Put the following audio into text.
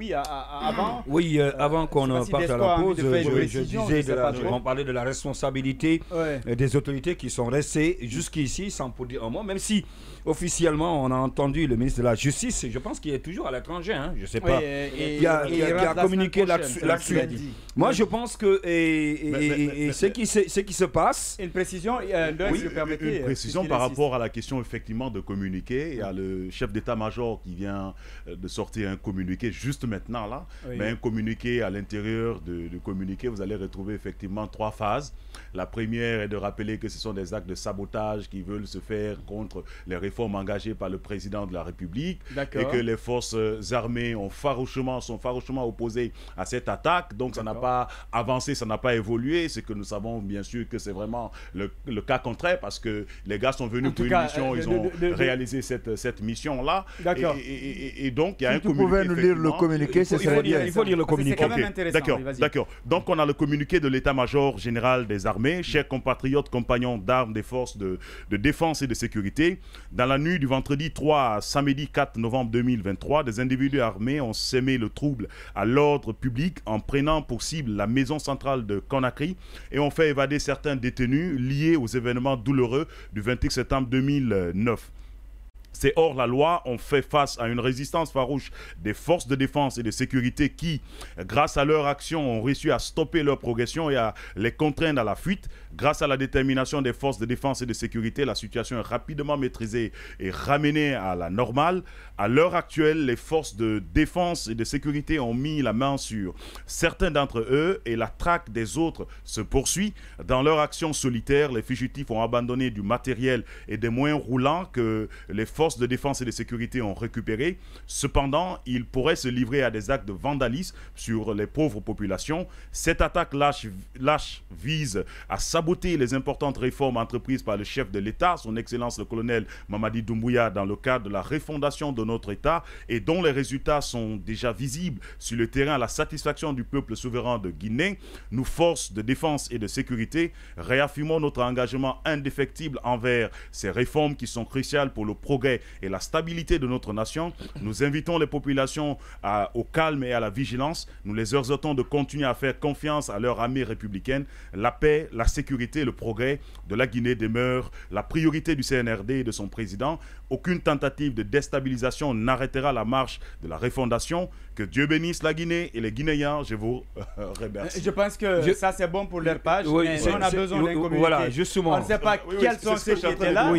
oui, avant. Oui, avant qu'on parte à la pause, je disais, on parlait de la responsabilité des autorités qui sont restées jusqu'ici sans pour dire un mot, même si officiellement on a entendu le ministre de la Justice, je pense qu'il est toujours à l'étranger, hein, je ne sais pas, qui a communiqué là-dessus. Moi je pense que ce qui se passe... Une précision, une précision par rapport à la question effectivement de communiquer. Il y a le chef d'état-major qui vient de sortir un communiqué juste maintenant là, mais un communiqué à l'intérieur de communiqué, vous allez retrouver effectivement 3 phases. La première est de rappeler que ce sont des actes de sabotage qui veulent se faire contre les réformes engagées par le président de la République et que les forces armées sont farouchement opposées à cette attaque. Donc ça n'a pas avancé, ça n'a pas évolué. C'est que nous savons bien sûr que c'est vraiment le cas contraire parce que les gars sont venus pour une mission, ils ont réalisé cette mission-là. Et donc il y a un communiqué. Vous pouvez nous lire le communiqué, c'est très bien. Il faut lire le communiqué. C'est quand même intéressant. D'accord. Donc on a le communiqué de l'état-major général des armées. Chers compatriotes, compagnons d'armes des forces de défense et de sécurité, dans la nuit du vendredi 3 à samedi 4 novembre 2023, des individus armés ont sémé le trouble à l'ordre public en prenant pour cible la maison centrale de Conakry et ont fait évader certains détenus liés aux événements douloureux du 28 septembre 2009. C'est hors la loi, on fait face à une résistance farouche des forces de défense et de sécurité qui, grâce à leur action, ont réussi à stopper leur progression et à les contraindre à la fuite. Grâce à la détermination des forces de défense et de sécurité, la situation est rapidement maîtrisée et ramenée à la normale. À l'heure actuelle, les forces de défense et de sécurité ont mis la main sur certains d'entre eux et la traque des autres se poursuit. Dans leur action solitaire, les fugitifs ont abandonné du matériel et des moyens roulants que les forces de défense et de sécurité ont récupérés. Cependant, ils pourraient se livrer à des actes de vandalisme sur les pauvres populations. Cette attaque lâche vise à saboter les importantes réformes entreprises par le chef de l'État, son Excellence le colonel Mamadi Doumbouya, dans le cadre de la refondation de notre État et dont les résultats sont déjà visibles sur le terrain à la satisfaction du peuple souverain de Guinée. Nous, forces de défense et de sécurité, réaffirmons notre engagement indéfectible envers ces réformes qui sont cruciales pour le progrès et la stabilité de notre nation. Nous invitons les populations au calme et à la vigilance. Nous les exhortons de continuer à faire confiance à leur armée républicaine. La paix, la sécurité, le progrès de la Guinée demeure la priorité du CNRD et de son président. Aucune tentative de déstabilisation n'arrêtera la marche de la refondation. Que Dieu bénisse la Guinée et les Guinéens. Je vous remercie. Je pense que ça c'est bon pour leur page, mais on a besoin d'un communiqué. Voilà, justement. On ne sait pas quels sont ceux qui étaient là.